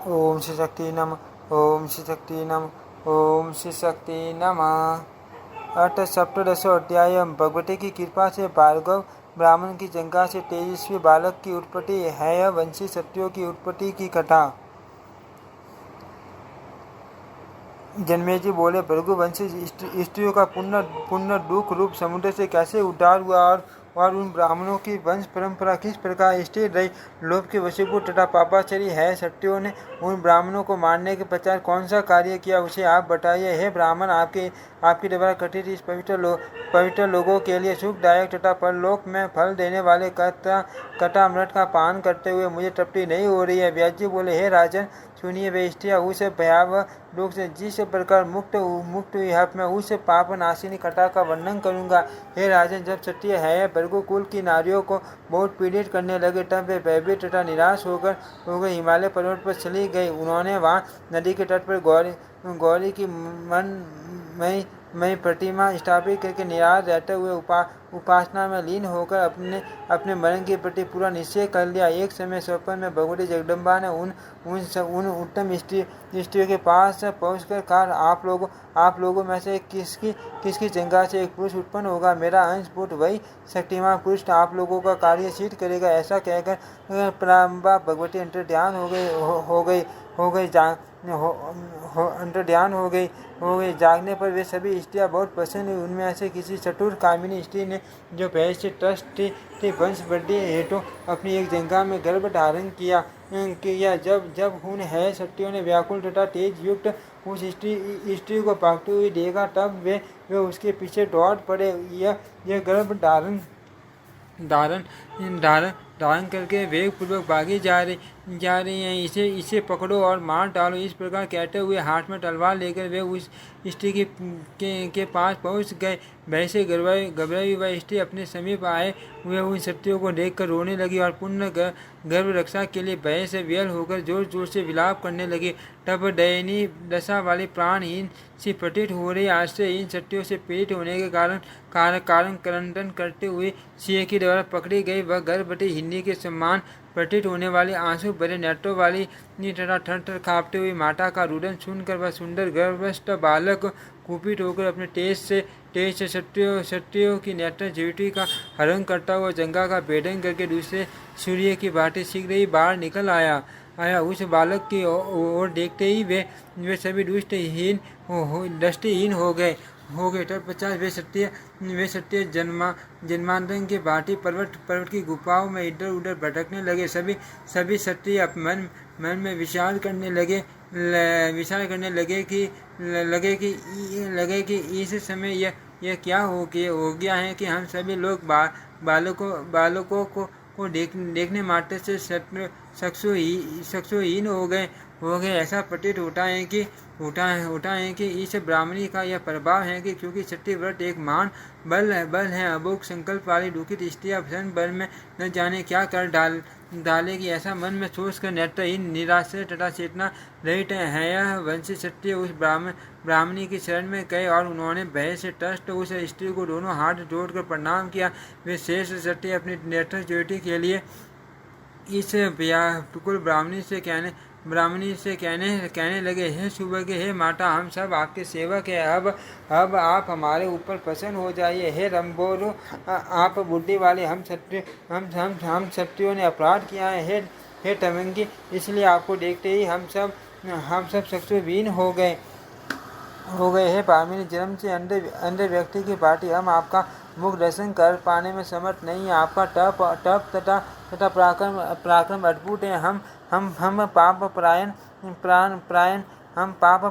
ओम श्री शक्ति नमः। ओम श्री शक्ति नमः। ओम श्री शक्ति नमः। अथ सप्तदशो अध्याय। भगवती की कृपा से भार्गव ब्राह्मण की जंगा से तेजस्वी बालक की उत्पत्ति है। वंशी क्षत्रियों की उत्पत्ति की कथा। जन्मेजय बोले, भृगु वंशी स्त्रियों का पुण्य दुख रूप समुद्र से कैसे उद्धार हुआ और उन ब्राह्मणों की वंश परंपरा किस प्रकार स्थिर रही। लोभ के वशीभूत तथा पापाचारी है क्षत्रियों ने उन ब्राह्मणों को मारने के पश्चात कौन सा कार्य किया, उसे आप बताइए। हे ब्राह्मण, आपके द्वारा कथित इस पवित्र लोगों के लिए सुखदायक तथा परलोक में फल देने वाले कथामृत का पान करते हुए मुझे तृप्ति नहीं हो रही है। व्यास बोले, हे राजन, सुनिए, वे स्त्रियाँ उस भयावह दुख से जिस प्रकार मुक्त हुई है, मैं उस पाप नाशिनी कथा का वर्णन करूंगा। हे राजन, जब क्षत्रिय है भृगु कुल की नारियों को बहुत पीड़ित करने लगे, तब वे भयभीत तथा निराश होकर हिमालय पर्वत पर चली गई। उन्होंने वहाँ नदी के तट पर गौरी की मैं प्रतिमा स्थापित करके निराश रहते हुए उपासना में लीन होकर अपने मरण के प्रति पूरा निश्चय कर लिया। एक समय स्वप्न में भगवती जगदम्बा ने उन उत्तम स्त्रियों के पास पहुंचकर कहा, आप लोगों में से किसकी जंगा से एक पुरुष उत्पन्न होगा, मेरा अंशपुट वही शक्तिमान पुरुष आप लोगों का कार्य सिद्ध करेगा। ऐसा कहकर प्रारंभा भगवती अंतर्ध्यान हो गई। जागने पर वे सभी स्त्रियां बहुत प्रसन्न हुई। उनमें ऐसे किसी चतुर कामिनी स्त्री ने, जो पहले से त्रस्त थी, वंश वृद्धि हेतु अपनी एक जंगा में गर्भ धारण किया। जब उन है शक्तियों ने व्याकुल तथा तेज युक्त उस स्त्री को भागती हुई देखा, तब वे उसके पीछे दौड़ पड़े। यह गर्भ धारण करके वेग पूर्वक भागी जा रही हैं। इसे पकड़ो और मार डालो। इस प्रकार कहते हुए हाथ में तलवार लेकर वे उस स्त्री के पास पहुंच गए। भय से घबराई वह स्त्री अपने समीप आए हुए उन क्षत्रियों को देखकर रोने लगी और पुण्य गर्भ रक्षा के लिए भय से विह्वल होकर जोर जोर से विलाप करने लगी। तब दयनीय दशा वाली प्राणहीन सी प्रतीत हो रही आश्चर्य इन क्षत्रियों से पीड़ित होने के कारण क्रंदन करते हुए सिंह की द्वारा पकड़ी गई। वह गर्भवती हिन्नी के समान प्रतीत होने वाली आंसू भरे नेत्रों वाली तथा थर कांपते हुई माता का रुदन सुनकर वह सुंदर गर्भस्थ बालक कुपित होकर अपने तेज से क्षत्रियों की नेत्र जीविटी का हरण करता हुआ जंगा का भेदन करके दूसरे सूर्य की भांति शीघ्र ही बाहर निकल आया। उस बालक की ओर देखते ही वे सभी दृष्टिहीन हो गए। तत्पश्चात वे क्षत्रिय जन्मांतरण के भांति पर्वत की गुफाओं में इधर उधर भटकने लगे। सभी क्षत्रिय मन में विचार करने लगे कि इस समय यह क्या हो गया है कि हम सभी लोग बालकों को देखने मात्र से चक्षुहीन हो गए। ऐसा प्रतीत होता है कि इस ब्राह्मणी का यह प्रभाव है कि क्योंकि क्षत्रिय व्रत एक महान बल है। अभोग संकल्प वाली दुखित स्त्रियां क्षण भर में न जाने क्या कर डालेगी, ऐसा मन में सोचकर नेत्रहीन निराश्रय तथा चेतना रहित है यह वंशी क्षत्रिय उस ब्राह्मणी की शरण में गए और उन्होंने भय से त्रस्त उस स्त्री को दोनों हाथ जोड़कर प्रणाम किया। वे शेष क्षत्रिय अपनी नेत्र ज्योति के लिए इस व्याकुल ब्राह्मणी से कहने लगे, हे सुभगे, हे माता, हम सब आपके सेवक हैं। अब आप हमारे ऊपर प्रसन्न हो जाइए। हे रंभोरु, आप बुद्धि वाले, हम क्षत्रियों ने अपराध किया है। हे तमंगी, इसलिए आपको देखते ही हम सब चक्षुहीन हो गए। हे भामिनी, जन्म से अंधे व्यक्ति की भांति हम आपका मुख दर्शन कर पाने में समर्थ नहीं है। आपका तप तथा पराक्रम अद्भुत है। हम पाप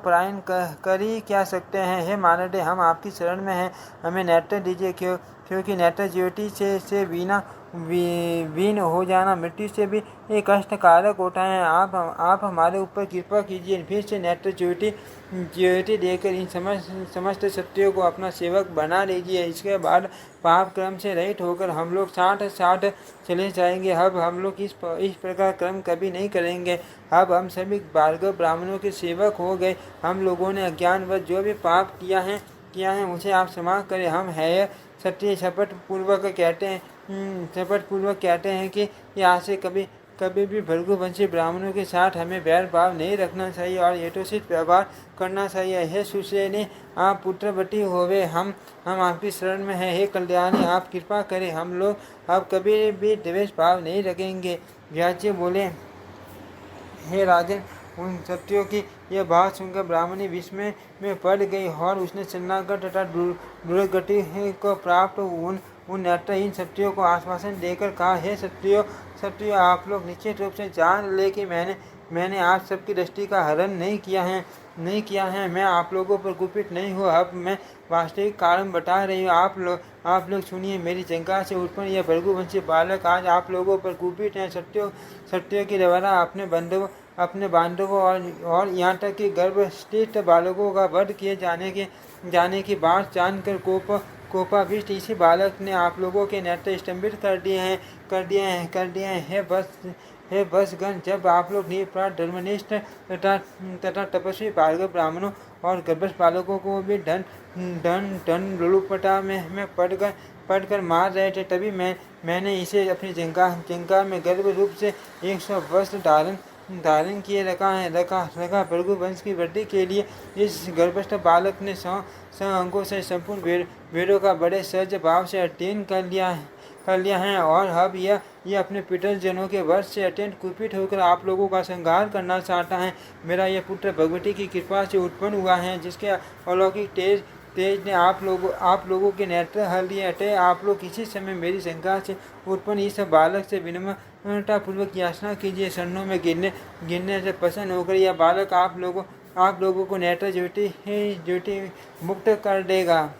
परायण कर ही क्या सकते हैं। हे मानदे, हम आपकी शरण में हैं, हमें नेत्र दीजिए, क्योंकि नेत्र ज्योति से वीन हो जाना मृत्यु से भी एक कष्टकारक होता है। आप हमारे ऊपर कृपा कीजिए, फिर से नेत्र ज्योति देकर इन समस्त क्षत्रियों को अपना सेवक बना लीजिए। इसके बाद पाप क्रम से रहित होकर हम लोग साथ चले जाएंगे। अब हम लोग इस प्रकार कर्म कभी नहीं करेंगे। अब हम सभी भार्गव ब्राह्मणों के सेवक हो गए। हम लोगों ने अज्ञानवश जो भी पाप किया है उसे आप क्षमा करें। हम है क्षत्रिय शपथ पूर्वक कहते हैं कि यहाँ से कभी भी भृगुवंशी ब्राह्मणों के साथ हमें बैर भाव नहीं रखना चाहिए और यथोचित व्यवहार करना चाहिए। हे सुशेनी, आप पुत्रवती होवे, हम आपकी शरण में हैं। हे कल्याणी, आप कृपा करें, हम लोग अब कभी भी द्वेष भाव नहीं रखेंगे। व्यास बोले, हे राजन, उन सत्यों की यह बात सुनकर ब्राह्मणी विस्मय में पड़ गई और उसने शरणागत तथा दुर्गति को प्राप्त उन नेत्रहीन सत्यों को आश्वासन देकर कहा, हे सत्यों, आप लोग निश्चित रूप से जान ले कि मैंने आप सबकी दृष्टि का हरण नहीं किया है। मैं आप लोगों पर कुपित नहीं हूँ। अब मैं वास्तविक कारण बता रही हूँ। आप लोग सुनिए। मेरी जंगा से उत्पन्न यह भृगुवंशी बालक आज आप लोगों पर कुपित है। सत्यों की द्वारा अपने बांधवों और यहाँ तक कि गर्भस्थित बालकों का वध किए जाने की बात जानकर कोपाविष्ट इसी बालक ने आप लोगों के नेत्र स्तंभित कर दिए हैं। हे बसगण, जब आप लोग निरपराध धर्मनिष्ठ तथा तपस्वी भार्गव ब्राह्मणों और गर्भस्थ बालकों को भी धन लुलुपटा में पढ़कर मार रहे थे, तभी मैंने इसे अपनी जंगा में गर्भ रूप से 100 वस्त्र धारण किए रखा। भृगुवंश की वृद्धि के लिए इस गर्भस्थ बालक ने 100 अंगों से संपूर्ण वेदों का बड़े सहज भाव से अध्ययन कर लिया है और अब यह अपने पितरजनों के वश से अत्यंत कुपित होकर आप लोगों का संहार करना चाहता है। मेरा यह पुत्र भगवती की कृपा से उत्पन्न हुआ है, जिसके अलौकिक तेज ने आप लोगों के नेत्र हल लिए। अतः आप लोग किसी समय मेरी शंका से उत्पन्न इस बालक से विनम्रता पूर्वक याचना कीजिए। शरणों में गिरने से प्रसन्न होकर यह बालक आप लोगों को नेत्र ज्योति मुक्त कर देगा।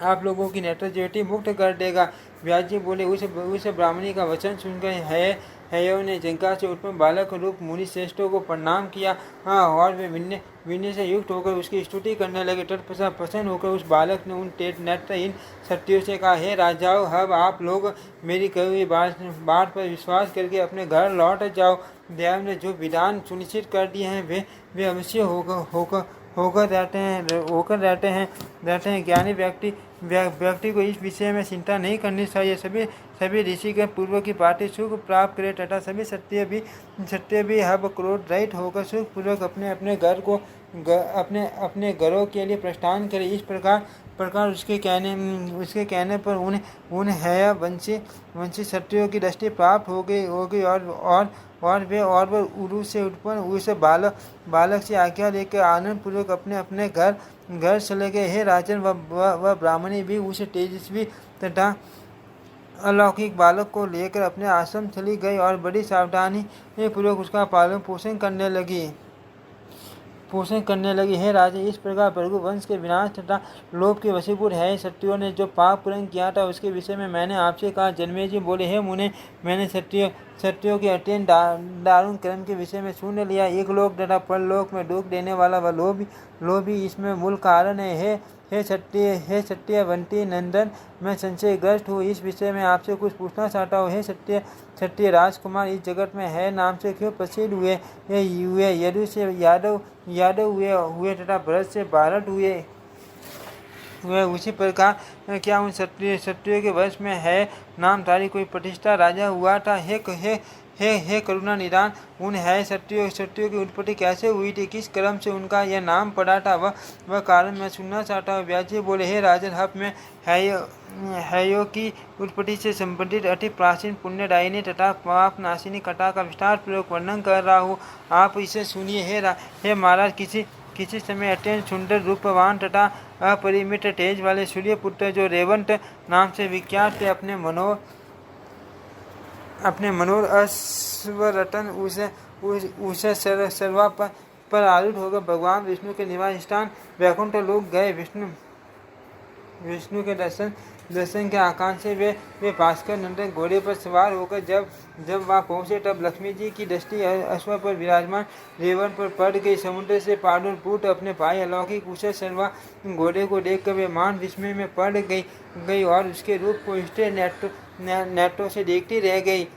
आप लोगों की नेत्र ज्योति मुक्त कर देगा। व्यास जी बोले, उस ब्राह्मणी का वचन सुनकर हयो ने जंका से उत्पन्न बालक रूप मुनि श्रेष्ठों को प्रणाम किया और वे विनय से युक्त होकर उसकी स्तुति करने लगे। तत्पश्चात प्रसन्न होकर उस बालक ने उन नेत्रहीन सत्यों से कहा, हे राजाओं, अब आप लोग मेरी कही हुई बात पर विश्वास करके अपने घर लौट जाओ। देव ने जो विधान सुनिश्चित कर दिए हैं वे अवश्य होकर रहते हैं। ज्ञानी व्यक्ति को इस विषय में चिंता नहीं करनी चाहिए। सभी ऋषि के पूर्व की बातें सुख प्राप्त करे तथा सभी सत्य भी अब क्रोध रहित होकर सुख पूर्वक अपने घरों के लिए प्रस्थान करे। इस प्रकार उसके कहने पर उन हया वंशी सत्यों की दृष्टि प्राप्त हो गई और वे उरु से उत्पन्न उस बालक से आज्ञा लेकर आनंद पूर्वक अपने घर चले गए। हे राजन, वह ब्राह्मणी भी उस तेजस्वी तथा अलौकिक बालक को लेकर अपने आश्रम चली गई और बड़ी सावधानी पूर्वक उसका पालन पोषण करने लगी। हे राजा, इस प्रकार भृगुवंश के विनाश तथा लोभ के वशीभूत है सत्यों ने जो पाप पूर्ण किया था उसके विषय में मैंने आपसे कहा। जन्मेजय बोले, हे मुने, मैंने सत्यों के अत्यंत दारुण कर्म के विषय में सुन लिया। एक लोक तथा परलोक में दुख देने वाला वह लोभी इसमें मूल कारण है। हे सत्यवंती नंदन, मैं संशयग्रस्त हूँ। इस विषय में आपसे कुछ पूछना चाहता हूँ। हे सत्य राजकुमार, इस जगत में है नाम से क्यों प्रसिद्ध हुए? यदु से यादव हुए तथा भरत से भारत हुए। उसी प्रकार क्या उन सत्यों के वश में है नामधारी कोई प्रतिष्ठा राजा हुआ था? हे करुणा निदान, उन है सत्यों की उत्पत्ति कैसे हुई थी? किस क्रम से उनका यह नाम पड़ा था? वह कारण मैं सुनना चाहता हूँ। व्यास जी बोले, हे राजन, अब मैं हयो की उत्पत्ति से संबंधित अति प्राचीन पुण्यदायिनी तथा पाप नाशिनी कथा का विस्तार पूर्वक वर्णन कर रहा हूँ। आप इसे सुनिए। हे महाराज, किसी समय अत्यंत सुंदर रूपवान तथा अपरिमित तेज वाले सूर्यपुत्र जो रेवंत नाम से विख्यात थे, अपने मनोर अश्वरतन उसे सर्वा पर आरूढ़ होकर भगवान विष्णु के निवास स्थान वैकुंठ लोक गए। विष्णु के दर्शन के आकांक्षा से वे भास्कर नंदन घोड़े पर सवार होकर जब वहाँ पहुँचे, तब लक्ष्मी जी की दृष्टि अश्व पर विराजमान रेवण पर पड़ गई। समुद्र से प्रादुर्भूत अपने भाई अलौकिक उसे सर्वा घोड़े को देखकर वे मान विस्मय में पड़ गई और उसके रूप को स्थिर नेत्रों से देखती रह गई।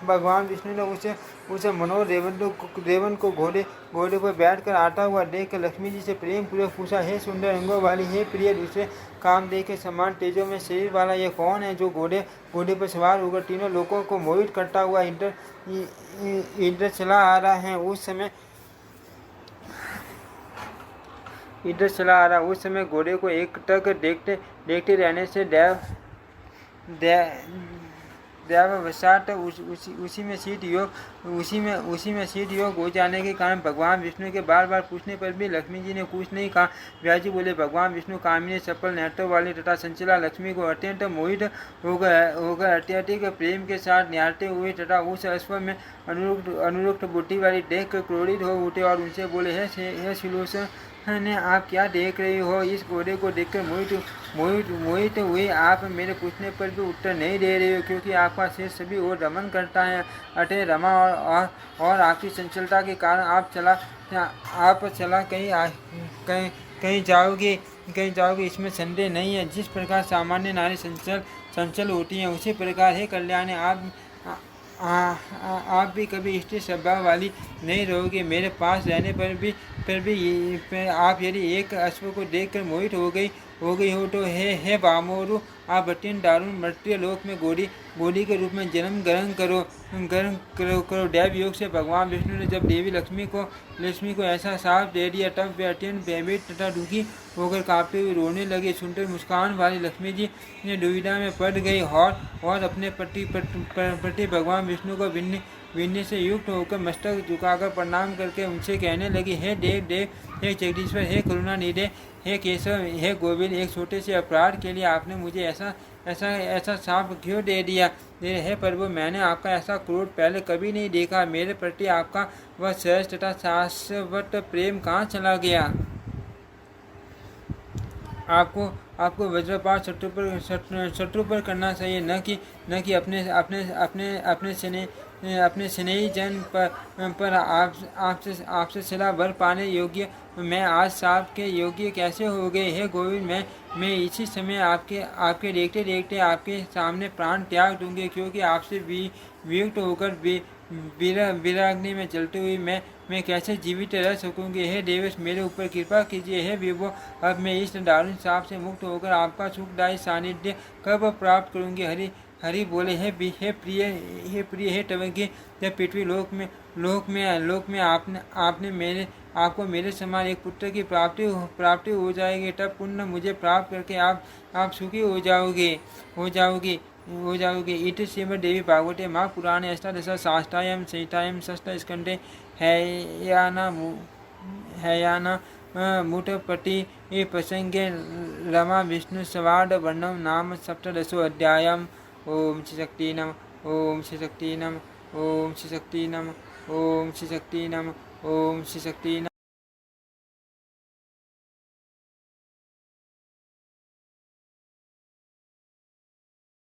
भगवान विष्णु ने उसे मनोहर रेवन को घोड़े पर बैठकर आता हुआ देखकर लक्ष्मी जी से प्रेम पूर्वक पूछा, हे सुंदर अंगों वाली, हे प्रिय, दूसरे कामदेव के समान तेजों में शरीर वाला यह कौन है जो घोड़े पर सवार होकर तीनों लोगों को मोहित करता हुआ इधर चला आ रहा है। उस समय घोड़े को एकटक देखते रहने से देववशात उसी में सिद्ध योग हो जाने के कारण भगवान विष्णु के बार बार पूछने पर भी लक्ष्मी जी ने कुछ नहीं कहा। व्यास जी बोले, भगवान विष्णु कामिनी चपल नेत्रों वाली तथा संचला लक्ष्मी को अत्यंत मोहित होकर अत्यधिक प्रेम के साथ निहारते हुए तथा उस अश्व में अनुरुक्त बुद्धि वाली देख कर क्रोधित हो उठे और उनसे बोले, हे सुलोचन ने आप क्या देख रहे हो? इस घोड़े को देखकर मोहित हुए आप मेरे पूछने पर भी उत्तर नहीं दे रहे हो, क्योंकि आपका सिर सभी और रमन करता है। अतः रमा और आपकी चंचलता के कारण आप चला कहीं जाओगे इसमें संदेह नहीं है। जिस प्रकार सामान्य नारी चंचल होती है, उसी प्रकार हे कल्याणी आप भी कभी स्त्री स्वभाव वाली नहीं रहोगे। मेरे पास रहने पर भी आप यदि एक अश्व को देखकर मोहित हो गई हो तो हे वामोरु, आप अत्यंत दारुण मर्त्य लोक में गोली के रूप में जन्म ग्रहण करो। दैव योग से भगवान विष्णु ने जब देवी लक्ष्मी को ऐसा साफ दे दिया, तब वे अत्यंत भयभीत तथा दुखी होकर कांपते हुए रोने लगे। सुंदर मुस्कान वाली लक्ष्मी जी ने दुविधा में पड़ गई और अपने पति भगवान विष्णु को विनय से युक्त होकर मस्तक झुकाकर प्रणाम करके उनसे कहने लगी, हे देव, हे जगदीश्वर, हे करुणानिधि, हे केशव, हे गोविंद, एक छोटे से अपराध के लिए आपने मुझे ऐसा शाप क्यों दे दिया? हे प्रभु, मैंने आपका ऐसा क्रोध पहले कभी नहीं देखा। मेरे प्रति आपका वह सहज तथा शाश्वत प्रेम कहाँ चला गया? आपको वज्रपात शत्रु पर करना चाहिए, न कि अपने स्नेही जन पर आपसे सलाह वर पाने योग्य मैं आज साहब के योग्य कैसे हो गए? हे गोविंद, मैं इसी समय आपके देखते आपके सामने प्राण त्याग दूंगी, क्योंकि आपसे वियुक्त होकर वीराग्नि में चलते हुए मैं कैसे जीवित रह सकूंगी? हे देवेश, मेरे ऊपर कृपा कीजिए। हे विभो, अब मैं इस दारुण शाप से मुक्त होकर आपका सुखदायी सानिध्य कब प्राप्त करूंगी? हरि बोले, हे प्रिय, हे तवज्ञ, जब पृथ्वी लोक में आपने आपको मेरे समान एक पुत्र की प्राप्ति हो जाएगी, तब पुण्य मुझे प्राप्त करके आप सुखी हो जाओगे। इति श्रीमद् देवी भागवते महापुराणे अष्टादश शास्त्रायां संहितायां षष्ठ स्कंधे हैयाना मुठपति प्रसंगे रमा विष्णु संवाद वर्णम नाम सप्तदशो अध्यायम्। ओम श्री शक्ति नम, ओम श्री शक्ति नम, ओम श्री शक्ति नम, ओम श्री शक्ति नम, ओम श्री शक्ति नम।